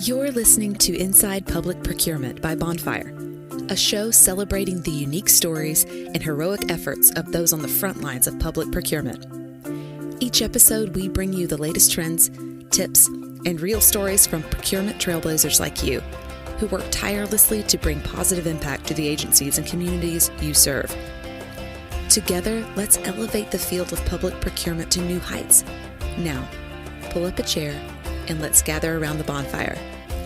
You're listening to Inside Public Procurement by Bonfire, a show celebrating the unique stories and heroic efforts of those on the front lines of public procurement. Each episode, we bring you the latest trends, tips, and real stories from procurement trailblazers like you, who work tirelessly to bring positive impact to the agencies and communities you serve. Together, let's elevate the field of public procurement to new heights. Now, pull up a chair and let's gather around the bonfire.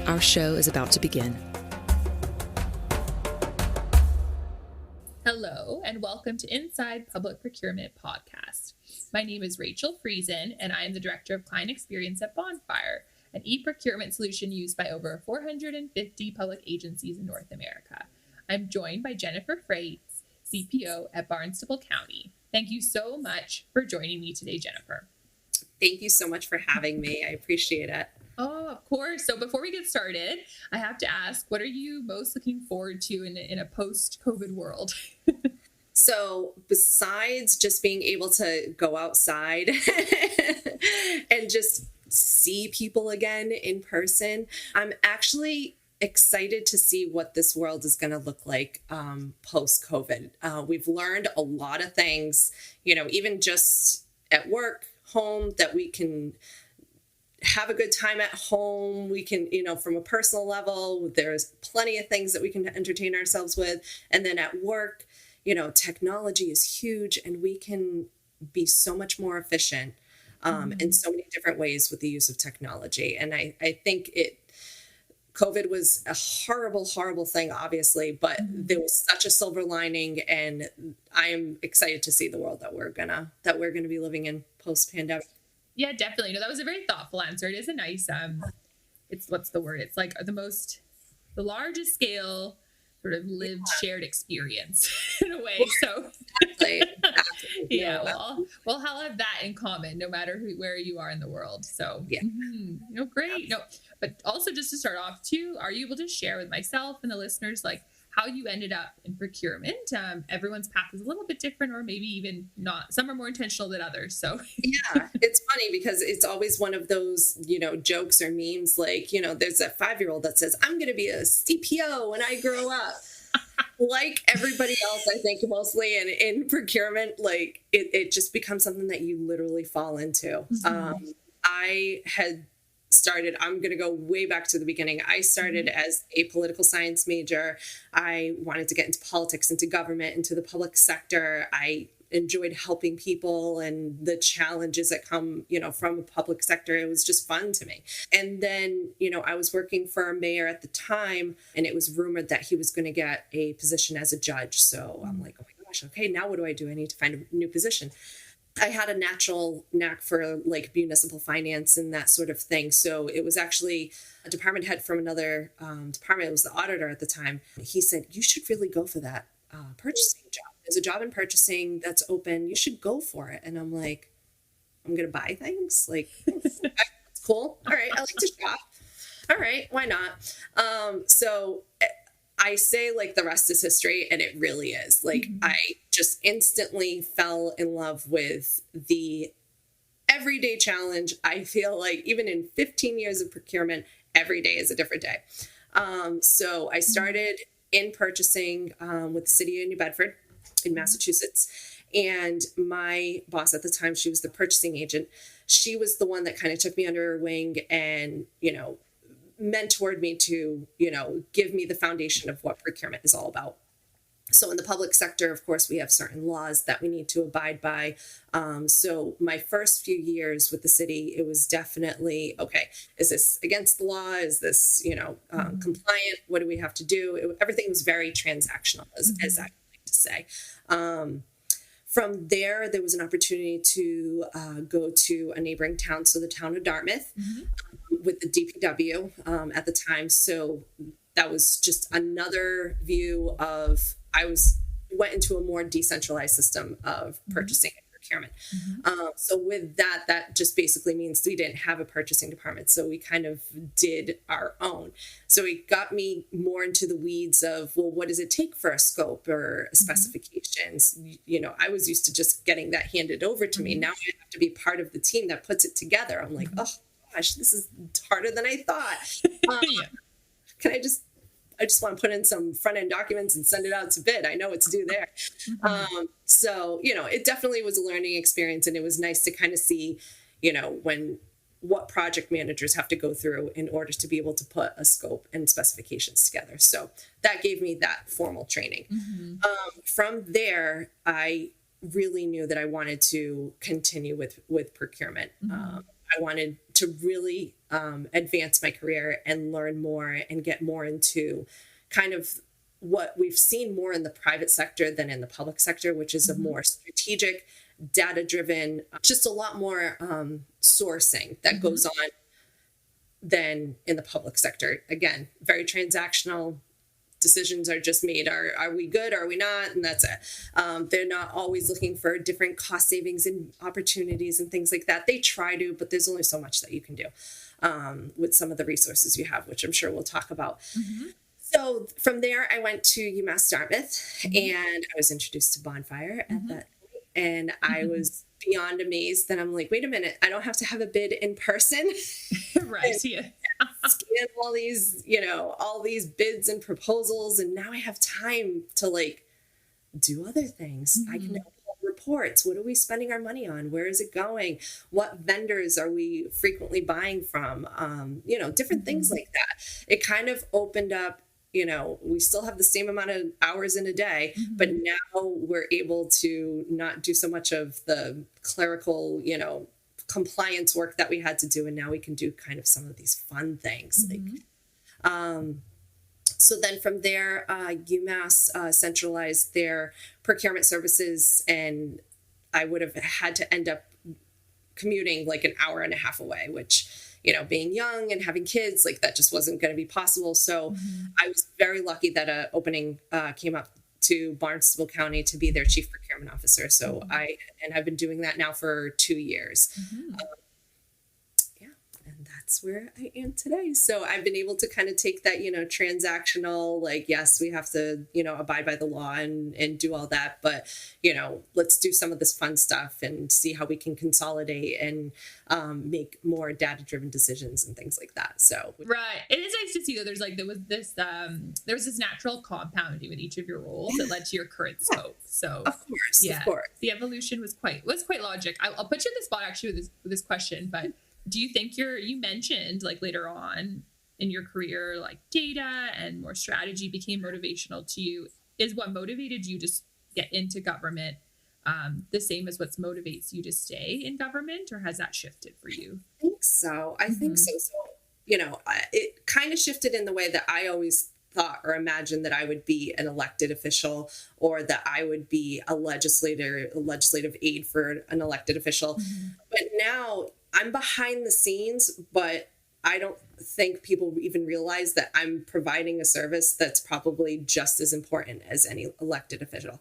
Our show is about to begin. Hello, and welcome to Inside Public Procurement Podcast. My name is Rachel Friesen, and I am the Director of Client Experience at Bonfire, an e-procurement solution used by over 450 public agencies in North America. I'm joined by Jennifer Frates, CPO at Barnstable County. Thank you so much for joining me today, Jennifer. Thank you so much for having me. I appreciate it. Oh, of course. So before we get started, I have to ask, what are you most looking forward to in a post-COVID world? So besides just being able to go outside and just see people again in person, I'm actually excited to see what this world is going to look like post-COVID. We've learned a lot of things, even just at work, home, that we can have a good time at home. We can, from a personal level, there's plenty of things that we can entertain ourselves with. And then at work, technology is huge and we can be so much more efficient in so many different ways with the use of technology. And I think COVID was a horrible, horrible thing, obviously, but there was such a silver lining, and I am excited to see the world that we're gonna be living in post-pandemic. Yeah, definitely. No, that was a very thoughtful answer. It is a nice, what's the word? It's like the largest scale sort of lived shared experience in a way. So Exactly. yeah, we'll have that in common, no matter where you are in the world. So yeah. Great. No, but also just to start off too, are you able to share with myself and the listeners, like, how you ended up in procurement? Everyone's path is a little bit different, or maybe even not. Some are more intentional than others. So yeah, it's funny because it's always one of those, jokes or memes. Like, there's a 5-year-old that says, I'm going to be a CPO when I grow up. Like everybody else, I think mostly in procurement, like it just becomes something that you literally fall into. I had started, I'm going to go way back to the beginning. I started as a political science major. I wanted to get into politics, into government, into the public sector. I enjoyed helping people and the challenges that come, from a public sector. It was just fun to me. And then, I was working for a mayor at the time, and it was rumored that he was going to get a position as a judge. So I'm like, oh my gosh, okay, now what do? I need to find a new position. I had a natural knack for like municipal finance and that sort of thing. So it was actually a department head from another department. It was the auditor at the time. He said, you should really go for that purchasing job. There's a job in purchasing that's open. You should go for it. And I'm like, I'm going to buy things? Like, that's cool. All right. I like to shop. All right. Why not? So I say like the rest is history, and it really is. Like I just instantly fell in love with the everyday challenge. I feel like even in 15 years of procurement, every day is a different day. So I started in purchasing with the city of New Bedford in Massachusetts. And my boss at the time, she was the purchasing agent. She was the one that kind of took me under her wing and, mentored me to, give me the foundation of what procurement is all about. So in the public sector, of course, we have certain laws that we need to abide by. So my first few years with the city, it was definitely, okay, is this against the law? Is this, compliant? What do we have to do? Everything was very transactional, as I like to say. From there was an opportunity to go to a neighboring town, so the town of Dartmouth, with the DPW at the time. So that was just another view of, went into a more decentralized system of purchasing and procurement. So with that just basically means we didn't have a purchasing department. So we kind of did our own. So it got me more into the weeds of, well, what does it take for a scope or specifications? I was used to just getting that handed over to me. Now I have to be part of the team that puts it together. I'm like, oh gosh, this is harder than I thought. I just want to put in some front end documents and send it out to bid. I know what to do there. So, it definitely was a learning experience, and it was nice to kind of see, what project managers have to go through in order to be able to put a scope and specifications together. So that gave me that formal training. From there, I really knew that I wanted to continue with procurement. I wanted to really advance my career and learn more and get more into kind of what we've seen more in the private sector than in the public sector, which is a more strategic, data-driven, just a lot more sourcing that goes on than in the public sector. Again, very transactional. Decisions are just made. Are we good? Are we not? And that's it. They're not always looking for different cost savings and opportunities and things like that. They try to, but there's only so much that you can do with some of the resources you have, which I'm sure we'll talk about. So from there, I went to UMass Dartmouth, and I was introduced to Bonfire at that point, and I was beyond amazed that I'm like, wait a minute, I don't have to have a bid in person. Right. Yeah. Scan all these, all these bids and proposals. And now I have time to do other things. I can reports. What are we spending our money on? Where is it going? What vendors are we frequently buying from? Different things like that. It kind of opened up, we still have the same amount of hours in a day, but now we're able to not do so much of the clerical, compliance work that we had to do. And now we can do kind of some of these fun things. So then from there, UMass centralized their procurement services, and I would have had to end up commuting like an hour and a half away, which, being young and having kids, that just wasn't going to be possible. So I was very lucky that an opening came up to Barnstable County to be their Chief Procurement Officer. So I've been doing that now for 2 years. And that's where I am today. So I've been able to kind of take that, transactional, yes, we have to, abide by the law and do all that. But, let's do some of this fun stuff and see how we can consolidate and make more data-driven decisions and things like that. So right. It is nice to see that there was this natural compounding with each of your roles that led to your current scope. So of course, the evolution was quite logic. I'll put you in the spot actually with this question, but do you think you mentioned later on in your career, data and more strategy became motivational to you? Is what motivated you to get into government the same as what motivates you to stay in government, or has that shifted for you? I think so. So, it kind of shifted in the way that I always thought or imagined that I would be an elected official, or that I would be a legislative aide for an elected official. But now I'm behind the scenes, but I don't think people even realize that I'm providing a service that's probably just as important as any elected official.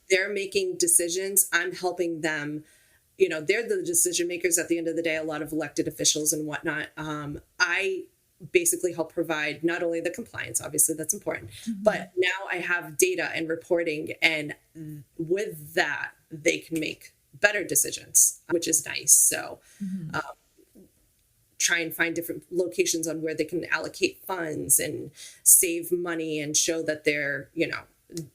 They're making decisions. I'm helping them. They're the decision makers at the end of the day, a lot of elected officials and whatnot. I basically help provide not only the compliance, obviously that's important, but now I have data and reporting. And with that, they can make better decisions, which is nice. So try and find different locations on where they can allocate funds and save money and show that they're,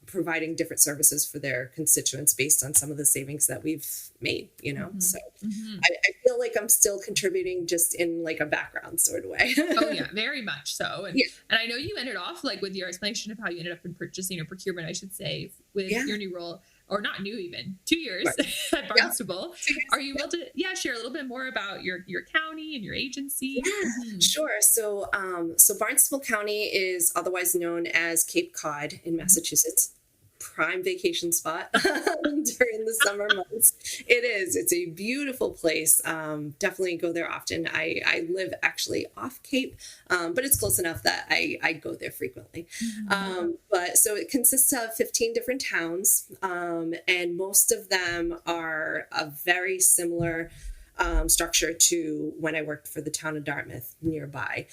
providing different services for their constituents based on some of the savings that we've made, So I feel like I'm still contributing just in a background sort of way. Oh yeah, very much so. And I know you ended off with your explanation of how you ended up in purchasing or procurement, I should say, with your new role. Or not new even, 2 years at Barnstable. Are you able to share a little bit more about your county and your agency? Sure. So Barnstable County is otherwise known as Cape Cod in Massachusetts. Prime vacation spot during the summer months. It is. It's a beautiful place. Definitely go there often. I live actually off Cape, but it's close enough that I go there frequently. But so it consists of 15 different towns, and most of them are a very similar structure to when I worked for the town of Dartmouth nearby.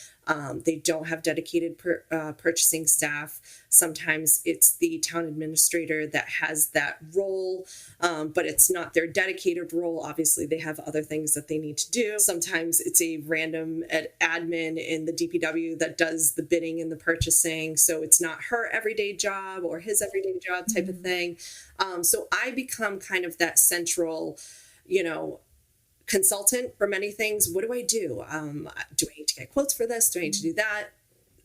They don't have dedicated purchasing staff. Sometimes it's the town administrator that has that role, but it's not their dedicated role. Obviously, they have other things that they need to do. Sometimes it's a random admin in the DPW that does the bidding and the purchasing. So it's not her everyday job or his everyday job type of thing. So I become kind of that central, consultant for many things. What do I do? Do I need to get quotes for this? Do I need to do that?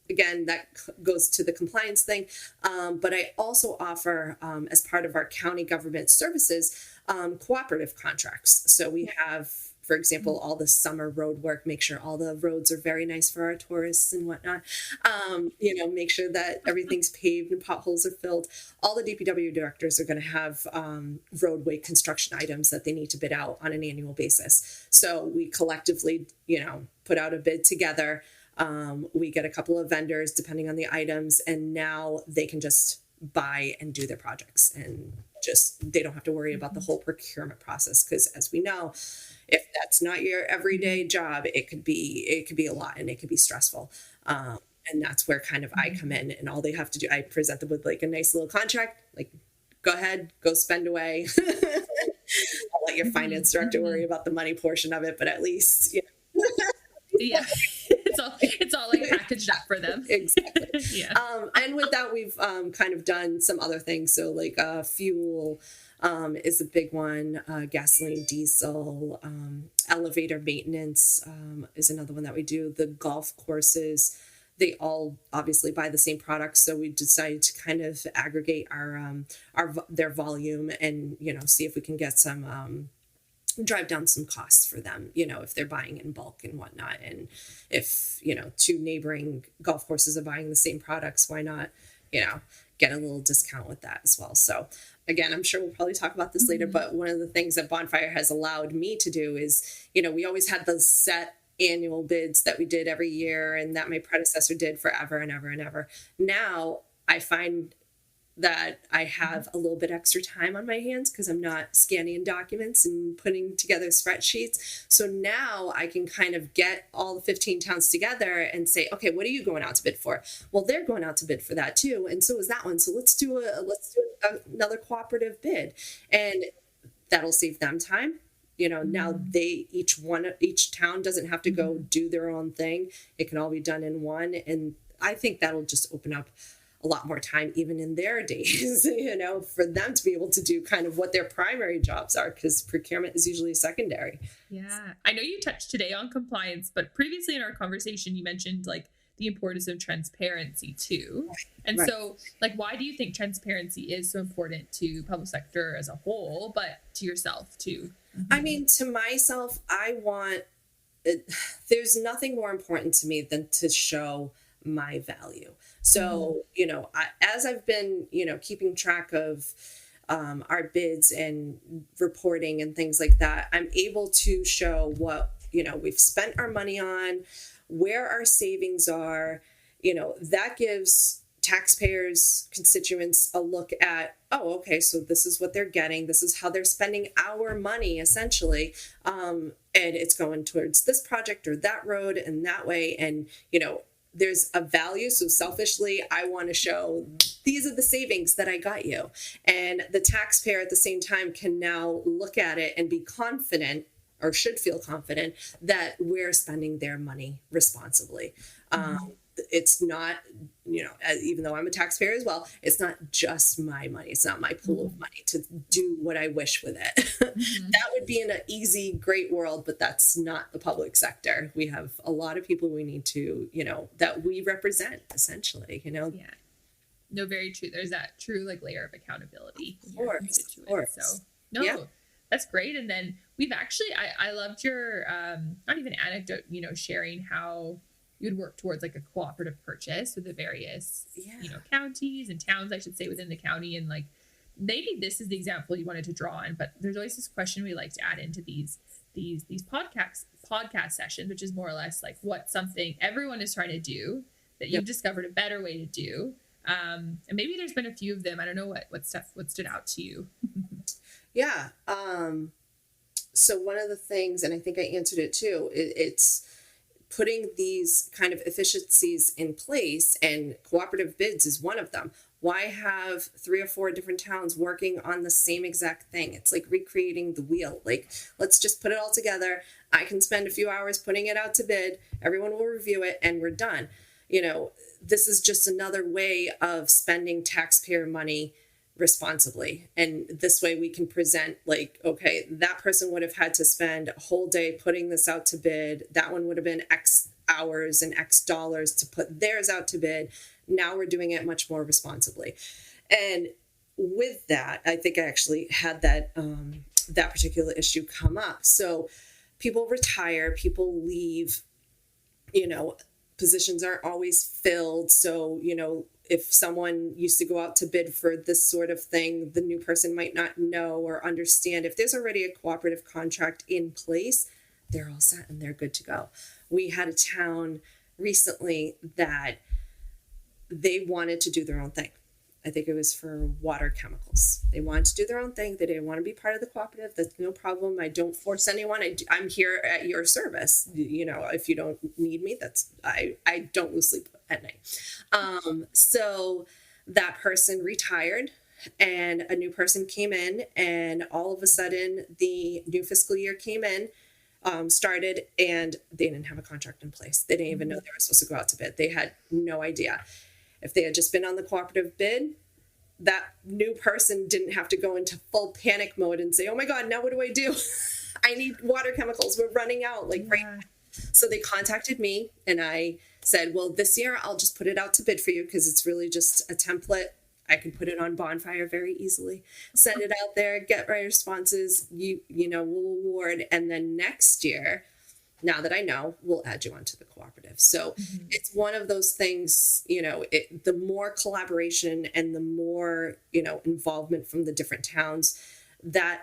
Again, that goes to the compliance thing. But I also offer, as part of our county government services, cooperative contracts. So we have, for example, all the summer road work, make sure all the roads are very nice for our tourists and whatnot. Make sure that everything's paved and potholes are filled. All the DPW directors are going to have roadway construction items that they need to bid out on an annual basis. So we collectively, put out a bid together. We get a couple of vendors depending on the items, and now they can just buy and do their projects, and they don't have to worry about the whole procurement process. Because as we know, if that's not your everyday job, it could be a lot, and it could be stressful. And that's where kind of I come in, and all they have to do, I present them with like a nice little contract, like, go ahead, go spend away. I'll let your finance director worry about the money portion of it, but at least, yeah, it's all like packaged up for them. Exactly. Yeah. And with that, we've kind of done some other things. So like fuel is a big one. Gasoline, diesel, elevator maintenance is another one that we do. The golf courses, they all obviously buy the same products. So we decided to kind of aggregate their volume and, see if we can get some drive down some costs for them, if they're buying in bulk and whatnot. And if, two neighboring golf courses are buying the same products, why not, get a little discount with that as well. So again, I'm sure we'll probably talk about this later, but one of the things that Bonfire has allowed me to do is, we always had those set annual bids that we did every year and that my predecessor did forever and ever and ever. Now I find that I have a little bit extra time on my hands because I'm not scanning documents and putting together spreadsheets. So now I can kind of get all the 15 towns together and say, okay, what are you going out to bid for? Well, they're going out to bid for that too. And so is that one. So let's do another cooperative bid, and that'll save them time. Now each town doesn't have to go do their own thing. It can all be done in one. And I think that'll just open up a lot more time, even in their days, for them to be able to do kind of what their primary jobs are, because procurement is usually secondary. Yeah. I know you touched today on compliance, but previously in our conversation, you mentioned like the importance of transparency too. And right. So like, why do you think transparency is so important to public sector as a whole, but to yourself too? I mean, to myself, there's nothing more important to me than to show my value. So, as I've been, keeping track of our bids and reporting and things like that, I'm able to show what, we've spent our money on, where our savings are. That gives taxpayers, constituents a look at, oh, okay, so this is what they're getting. This is how they're spending our money, essentially. And it's going towards this project or that road and that way. And, there's a value. So selfishly, I want to show these are the savings that I got you. And the taxpayer at the same time can now look at it and be confident, or should feel confident, that we're spending their money responsibly. It's not, even though I'm a taxpayer as well, it's not just my money. It's not my pool of money to do what I wish with it. That would be in an easy, great world, but that's not the public sector. We have a lot of people we need to, that we represent, essentially, Yeah. No, very true. There's that true layer of accountability. Of course. So that's great. And then we've actually, I loved your, not even anecdote, sharing how you'd work towards a cooperative purchase with the various, counties and towns, I should say, within the county. And maybe this is the example you wanted to draw on, but there's always this question we like to add into these podcast sessions, which is more or less what's something everyone is trying to do that you've discovered a better way to do. And maybe there's been a few of them. I don't know what stood out to you. Yeah. So one of the things, and I think I answered it too, it's putting these kind of efficiencies in place, and cooperative bids is one of them. Why have 3 or 4 different towns working on the same exact thing? It's like recreating the wheel. Like, let's just put it all together. I can spend a few hours putting it out to bid. Everyone will review it and we're done. You know, this is just another way of spending taxpayer money responsibly. And this way we can present like, okay, that person would have had to spend a whole day putting this out to bid. That one would have been X hours and X dollars to put theirs out to bid. Now we're doing it much more responsibly. And with that, I think I actually had that that particular issue come up. So people retire, people leave, you know, positions aren't always filled. So, you know, if someone used to go out to bid for this sort of thing, the new person might not know or understand. If there's already a cooperative contract in place, they're all set and they're good to go. We had a town recently that they wanted to do their own thing. I think it was for water chemicals. They wanted to do their own thing. They didn't want to be part of the cooperative. That's no problem. I don't force anyone. I'm here at your service. You know, if you don't need me, I don't lose sleep at night. So that person retired and a new person came in, and all of a sudden the new fiscal year came in, started, and they didn't have a contract in place. They didn't even know they were supposed to go out to bid. They had no idea. If they had just been on the cooperative bid, that new person didn't have to go into full panic mode and say, oh my God, now what do I do? I need water chemicals. We're running out. Like, right now. So they contacted me and I said, well, this year I'll just put it out to bid for you because it's really just a template. I can put it on Bonfire very easily, send it out there, get my responses, you know, we'll award. And then next year, now that I know, we'll add you onto the cooperative. So it's one of those things, you know, the more collaboration and the more, you know, involvement from the different towns, that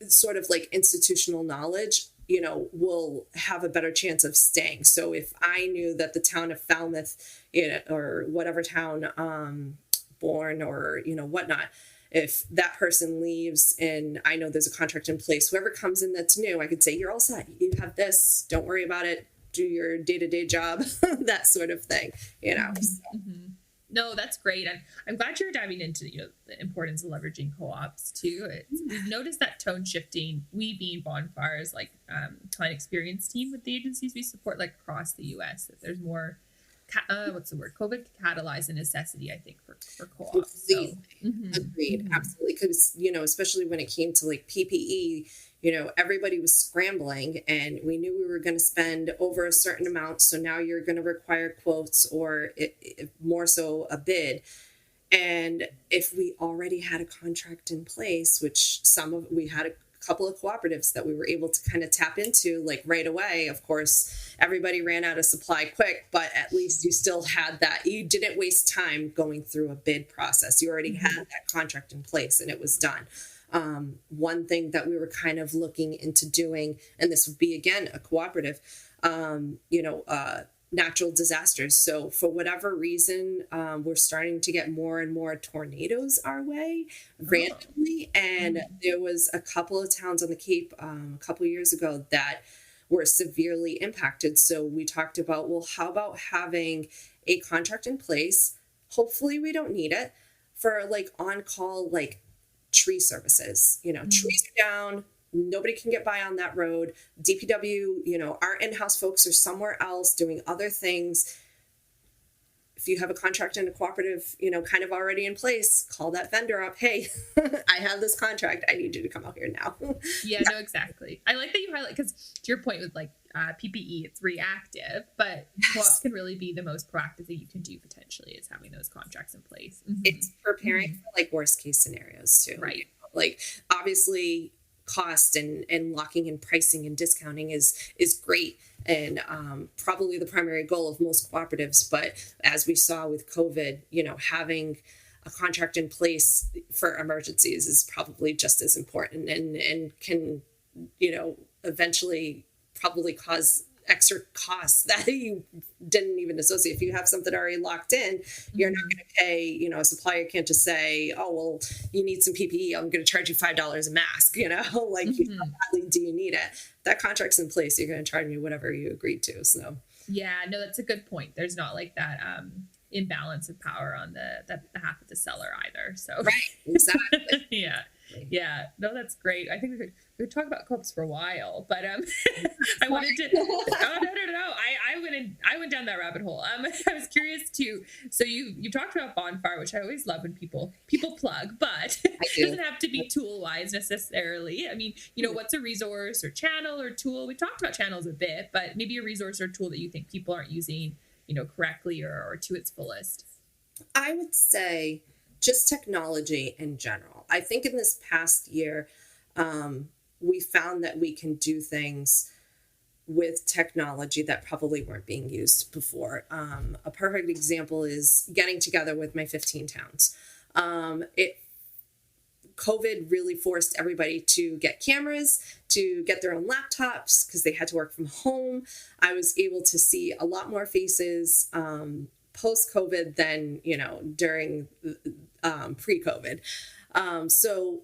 sort of like institutional knowledge, you know, will have a better chance of staying. So if I knew that the town of Falmouth, you know, or whatever town, Bourne or, you know, whatnot, if that person leaves and I know there's a contract in place, whoever comes in that's new, I could say, you're all set. You have this. Don't worry about it. Do your day-to-day job, that sort of thing, you know. Mm-hmm. No, that's great. I'm glad you're diving into, you know, the importance of leveraging co-ops too. We've noticed that tone shifting. We being Bonfire's like client experience team with the agencies we support like across the U.S. That there's more COVID catalyzed a necessity, I think, for co-ops. So. Agreed. Absolutely. Because, you know, especially when it came to like PPE, you know, everybody was scrambling and we knew we were going to spend over a certain amount. So now you're going to require quotes or more so a bid. And if we already had a contract in place, which we had a couple of cooperatives that we were able to kind of tap into like right away. Of course, everybody ran out of supply quick, but at least you still had that. You didn't waste time going through a bid process. You already had that contract in place and it was done. One thing that we were kind of looking into doing, and this would be again a cooperative, natural disasters. So for whatever reason, we're starting to get more and more tornadoes our way randomly. And there was a couple of towns on the Cape a couple of years ago that were severely impacted. So we talked about, well, how about having a contract in place? Hopefully we don't need it for like on-call, like tree services, you know, trees are down. Nobody can get by on that road. DPW, you know, our in-house folks are somewhere else doing other things. If you have a contract in a cooperative, you know, kind of already in place, call that vendor up. Hey, I have this contract. I need you to come out here now. Yeah, no, exactly. I like that you highlight, because to your point with like PPE, it's reactive, but co-ops can really be the most proactive thing you can do potentially is having those contracts in place. It's preparing for like worst case scenarios too. Right. You know? Like obviously cost and locking in pricing and discounting is great and probably the primary goal of most cooperatives. But as we saw with COVID, you know, having a contract in place for emergencies is probably just as important and can, you know, eventually probably cause extra costs that you didn't even associate. If you have something already locked in, you're not going to pay, a supplier can't just say, oh, well, you need some PPE. I'm going to charge you $5 a mask, like how badly do you need it? That contract's in place. You're going to charge me whatever you agreed to. So yeah, no, that's a good point. There's not like that imbalance of power on the half of the seller either. So right, exactly. Yeah, no, that's great. I think we could talk about coops for a while, but I wanted to. Oh no! I went down that rabbit hole. I was curious too. So you talked about Bonfire, which I always love when people plug, but it doesn't have to be tool wise necessarily. I mean, what's a resource or channel or tool? We talked about channels a bit, but maybe a resource or tool that you think people aren't using, correctly or to its fullest. I would say just technology in general. I think in this past year, we found that we can do things with technology that probably weren't being used before. A perfect example is getting together with my 15 towns. COVID really forced everybody to get cameras, to get their own laptops because they had to work from home. I was able to see a lot more faces post-COVID than, during pre-COVID. So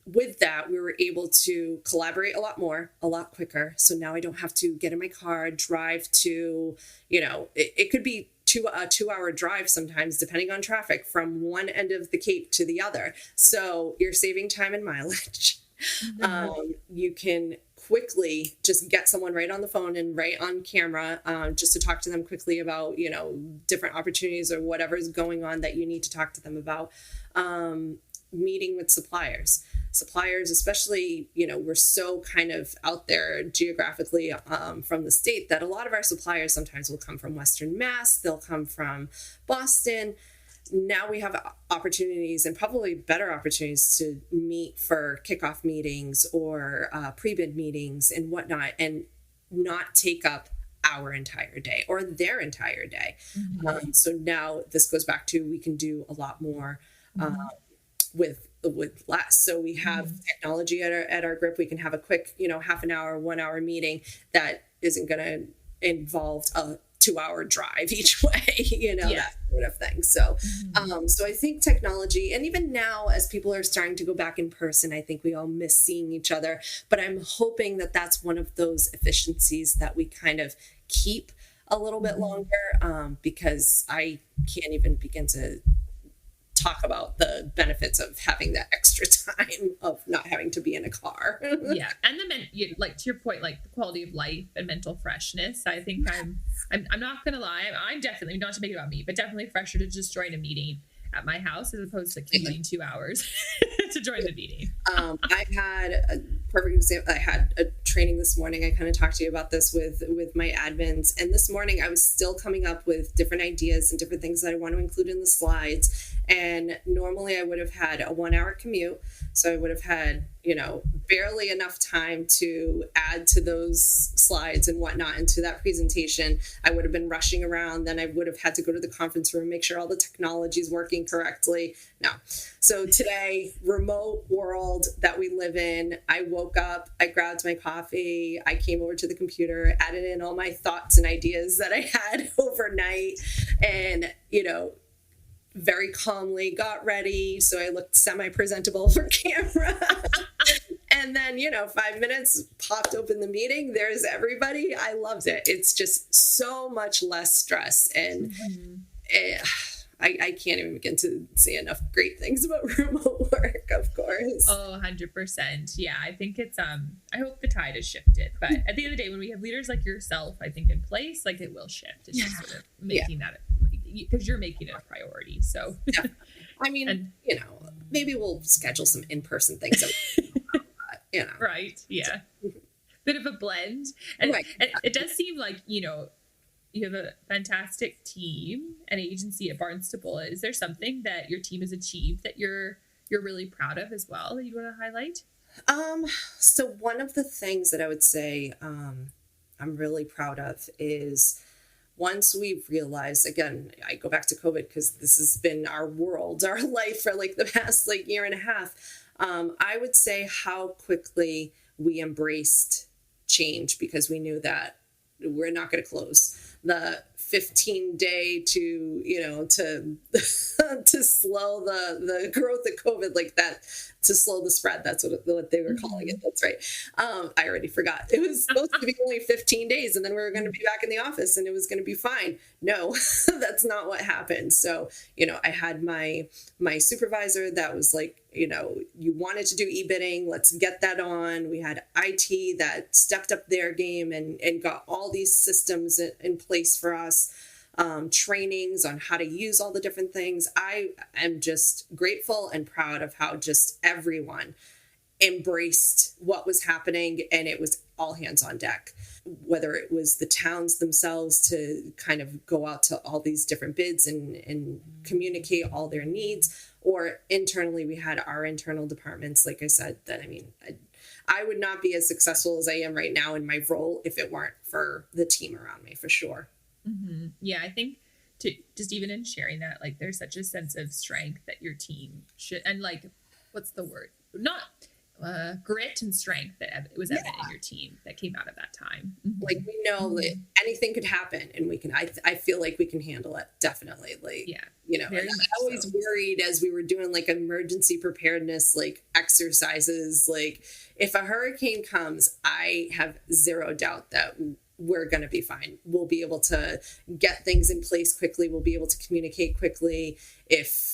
with that, we were able to collaborate a lot more, a lot quicker. So now I don't have to get in my car, drive to, it could be a 2-hour drive sometimes, depending on traffic, from one end of the Cape to the other. So you're saving time and mileage. You can quickly just get someone right on the phone and right on camera, just to talk to them quickly about, different opportunities or whatever is going on that you need to talk to them about. Meeting with suppliers, especially, we're so kind of out there geographically from the state that a lot of our suppliers sometimes will come from Western Mass. They'll come from Boston. Now we have opportunities and probably better opportunities to meet for kickoff meetings or pre-bid meetings and whatnot, and not take up our entire day or their entire day. So now this goes back to, we can do a lot more with less. So we have technology at our grip. We can have a quick, half an hour, 1 hour meeting that isn't going to involve a 2-hour drive each way, that sort of thing. So, so I think technology, and even now as people are starting to go back in person, I think we all miss seeing each other, but I'm hoping that that's one of those efficiencies that we kind of keep a little bit longer, because I can't even begin to talk about the benefits of having that extra time of not having to be in a car. Yeah. And like to your point, like the quality of life and mental freshness. I think I'm not going to lie. I'm definitely, not to make it about me, but definitely fresher to just join a meeting at my house as opposed to commuting 2 hours to join the meeting. I had a perfect example. I had a training this morning. I kind of talked to you about this with my admins. And this morning I was still coming up with different ideas and different things that I want to include in the slides. And normally I would have had a 1-hour commute. So I would have had, barely enough time to add to those slides and whatnot into that presentation. I would have been rushing around. Then I would have had to go to the conference room, make sure all the technology is working correctly. No. So today, remote world that we live in, I woke up, I grabbed my coffee, I came over to the computer, added in all my thoughts and ideas that I had overnight, and, very calmly got ready. So I looked semi-presentable for camera. And then, 5 minutes, popped open the meeting. There's everybody. I loved it. It's just so much less stress. And I can't even begin to say enough great things about remote work, of course. Oh, 100%. Yeah, I think it's, I hope the tide has shifted. But at the end of the day, when we have leaders like yourself, I think, in place, like, it will shift. It's just sort of making that, because you're making it a priority. So, yeah. I mean, maybe we'll schedule some in-person things. Right. Yeah. Bit of a blend. And, and it does seem like, you have a fantastic team and agency at Barnstable. Is there something that your team has achieved that you're really proud of as well that you want to highlight? So one of the things that I would say I'm really proud of is, once we've realized, again, I go back to COVID because this has been our world, our life for like the past year and a half. I would say how quickly we embraced change because we knew that we're not going to close. The 15-day to slow the growth of COVID like that, to slow the spread. That's what they were calling it. That's right. I already forgot. It was supposed to be only 15 days and then we were going to be back in the office and it was going to be fine. No, that's not what happened. So, I had my supervisor that was like, you wanted to do e-bidding, let's get that on. We had IT that stepped up their game and got all these systems in place for us, trainings on how to use all the different things. I am just grateful and proud of how just everyone embraced what was happening, and it was all hands on deck. Whether it was the towns themselves to kind of go out to all these different bids and communicate all their needs, or internally we had our internal departments. Like I said, that I would not be as successful as I am right now in my role if it weren't for the team around me, for sure. Mm-hmm. Yeah, I think just even in sharing that, like, there's such a sense of strength that your team should, and like, what's the word? Not grit and strength that it was evident in your team that came out of that time. Mm-hmm. Like, we know that anything could happen and we can, I feel like we can handle it. Definitely. Like, and I always worried as we were doing like emergency preparedness, like exercises, like if a hurricane comes, I have zero doubt that we're going to be fine. We'll be able to get things in place quickly. We'll be able to communicate quickly. If,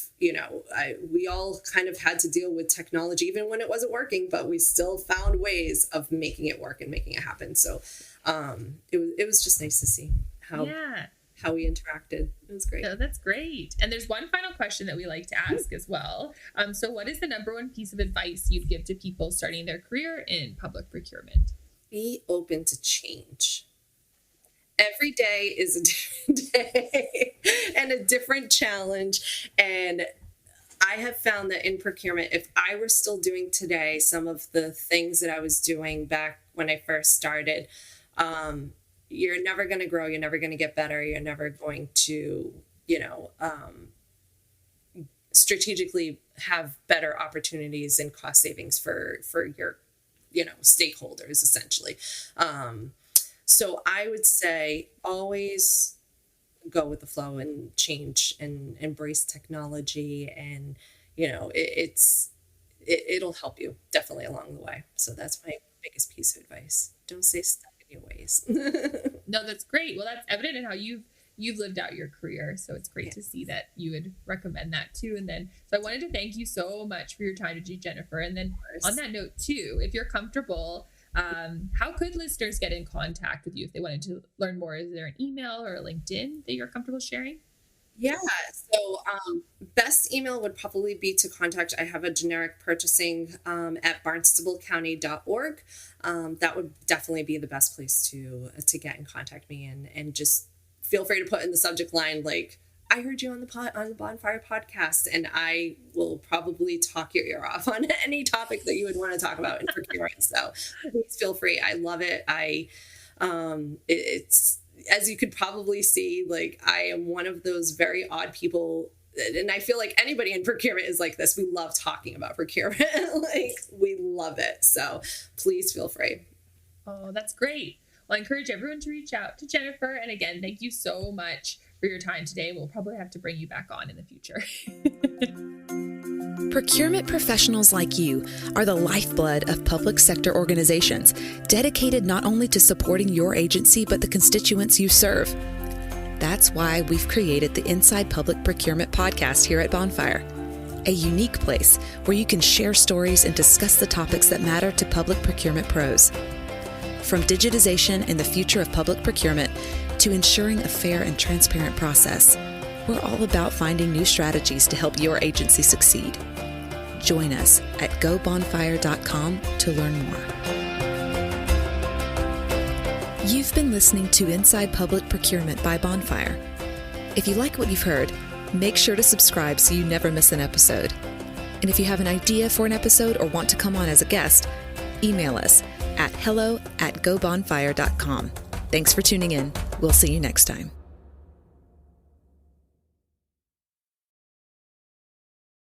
we all kind of had to deal with technology, even when it wasn't working, but we still found ways of making it work and making it happen. So it was just nice to see how we interacted. It was great. Oh, that's great. And there's one final question that we like to ask as well. So what is the number one piece of advice you'd give to people starting their career in public procurement? Be open to change. Every day is a different day and a different challenge. And I have found that in procurement, if I were still doing today some of the things that I was doing back when I first started, you're never going to grow. You're never going to get better. You're never going to, strategically have better opportunities and cost savings for your, stakeholders, essentially. So I would say always go with the flow and change and embrace technology, and it'll help you definitely along the way. So that's my biggest piece of advice. Don't stay stuck in your ways. No, that's great. Well, that's evident in how you've lived out your career. So it's great to see that you would recommend that too. And then, so I wanted to thank you so much for your time today, Jennifer. And then on that note too, if you're comfortable, how could listeners get in contact with you if they wanted to learn more? Is there an email or a LinkedIn that you're comfortable sharing? Yeah. So best email would probably be to contact. I have a generic purchasing at barnstablecounty.org. That would definitely be the best place to get in contact me, and just feel free to put in the subject line, like, I heard you on the Bonfire podcast, and I will probably talk your ear off on any topic that you would want to talk about in procurement. So please feel free. I love it. It's, as you could probably see, like, I am one of those very odd people, and I feel like anybody in procurement is like this. We love talking about procurement. Like, we love it. So please feel free. Oh, that's great. Well, I encourage everyone to reach out to Jennifer. And again, thank you so much for your time today. We'll probably have to bring you back on in the future. Procurement professionals like you are the lifeblood of public sector organizations, dedicated not only to supporting your agency, but the constituents you serve. That's why we've created the Inside Public Procurement podcast here at Bonfire, a unique place where you can share stories and discuss the topics that matter to public procurement pros. From digitization and the future of public procurement to ensuring a fair and transparent process, we're all about finding new strategies to help your agency succeed. Join us at gobonfire.com to learn more. You've been listening to Inside Public Procurement by Bonfire. If you like what you've heard, make sure to subscribe so you never miss an episode. And if you have an idea for an episode or want to come on as a guest, email us at hello@gobonfire.com. Thanks for tuning in. We'll see you next time.